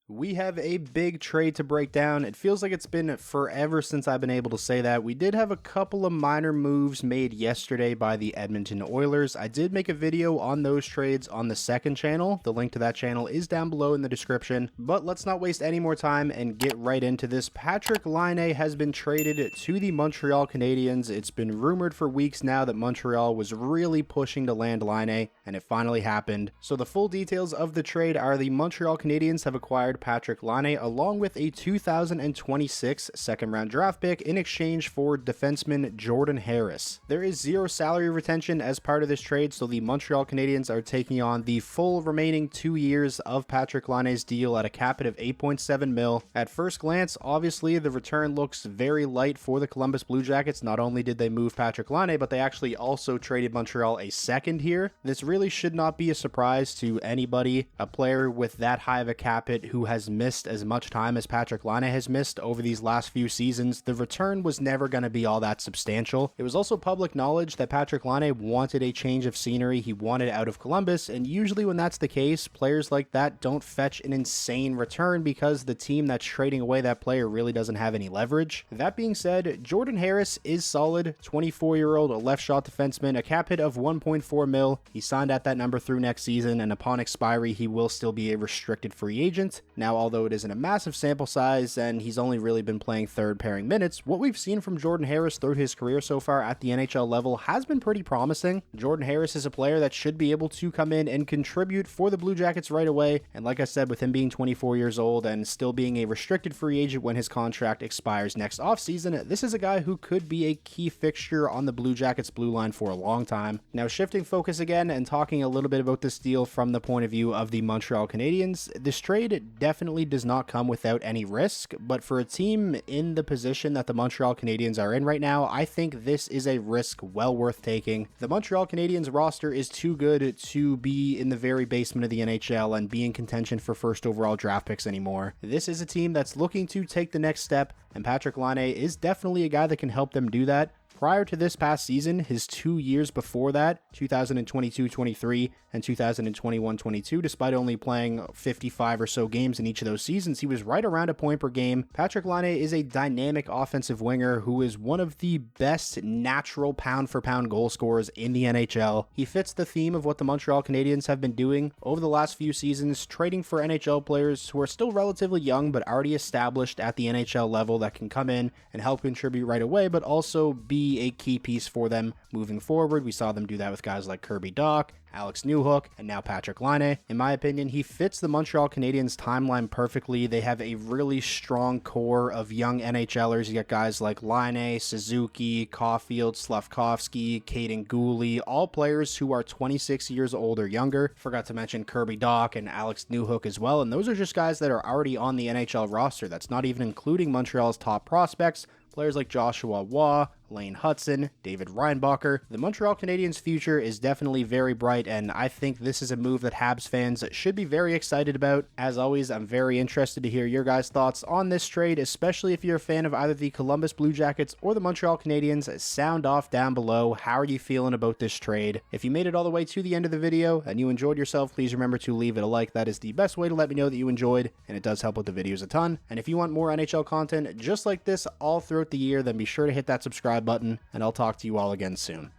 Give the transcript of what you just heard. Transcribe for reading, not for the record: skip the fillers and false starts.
We have a big trade to break down. It feels like it's been forever since I've been able to say that. We did have a couple of minor moves made yesterday by the Edmonton Oilers. I did make a video on those trades on the second channel. The link to that channel is down below in the description. But let's not waste any more time and get right into this. Patrik Laine has been traded to the Montreal Canadiens. It's been rumored for weeks now that Montreal was really pushing to land Laine, and it finally happened. So the full details of the trade are the Montreal Canadiens have acquired Patrik Laine along with a 2026 second-round draft pick in exchange for defenseman Jordan Harris. There is zero salary retention as part of this trade, so the Montreal Canadiens are taking on the full remaining 2 years of Patrik Laine's deal at a cap hit of $8.7 million. At first glance, obviously, the return looks very light for the Columbus Blue Jackets. Not only did they move Patrik Laine, but they actually also traded Montreal a second here. This really should not be a surprise to anybody. A player with that high of a cap hit who has missed as much time as Patrik Laine has missed over these last few seasons, the return was never going to be all that substantial. It was also public knowledge that Patrik Laine wanted a change of scenery. He wanted out of Columbus, and usually when that's the case, players like that don't fetch an insane return because the team that's trading away that player really doesn't have any leverage. That being said, Jordan Harris is solid. 24-year-old left shot defenseman, a cap hit of $1.4 million. He signed at that number through next season, and upon expiry, he will still be a restricted free agent. Now, although it isn't a massive sample size and he's only really been playing third pairing minutes, what we've seen from Jordan Harris throughout his career so far at the NHL level has been pretty promising. Jordan Harris is a player that should be able to come in and contribute for the Blue Jackets right away. And like I said, with him being 24 years old and still being a restricted free agent when his contract expires next offseason, this is a guy who could be a key fixture on the Blue Jackets blue line for a long time. Now, shifting focus again and talking a little bit about this deal from the point of view of the Montreal Canadiens, this trade definitely does not come without any risk, but for a team in the position that the Montreal Canadiens are in right now, I think this is a risk well worth taking. The Montreal Canadiens roster is too good to be in the very basement of the NHL and be in contention for first overall draft picks anymore. This is a team that's looking to take the next step, and Patrik Laine is definitely a guy that can help them do that. Prior to this past season, his 2 years before that, 2022-23 and 2021-22, despite only playing 55 or so games in each of those seasons, he was right around a point per game. Patrik Laine is a dynamic offensive winger who is one of the best natural pound-for-pound goal scorers in the NHL. He fits the theme of what the Montreal Canadiens have been doing over the last few seasons, trading for NHL players who are still relatively young but already established at the NHL level that can come in and help contribute right away, but also be a key piece for them moving forward. We saw them do that with guys like Kirby Dach, Alex Newhook, and now Patrik Laine. In my opinion, he fits the Montreal Canadiens timeline perfectly. They have a really strong core of young NHLers. You got guys like Laine, Suzuki, Caulfield, Slavkovsky, Caden Gooley, all players who are 26 years old or younger. Forgot to mention Kirby Dach and Alex Newhook as well, and those are just guys that are already on the NHL roster. That's not even including Montreal's top prospects. Players like Joshua Waugh, Lane Hudson, David Reinbacher. The Montreal Canadiens' future is definitely very bright, and I think this is a move that Habs fans should be very excited about. As always, I'm very interested to hear your guys' thoughts on this trade, especially if you're a fan of either the Columbus Blue Jackets or the Montreal Canadiens. Sound off down below. How are you feeling about this trade? If you made it all the way to the end of the video and you enjoyed yourself, please remember to leave it a like. That is the best way to let me know that you enjoyed, and it does help with the videos a ton. And if you want more NHL content just like this all throughout the year, then be sure to hit that subscribe button, and I'll talk to you all again soon.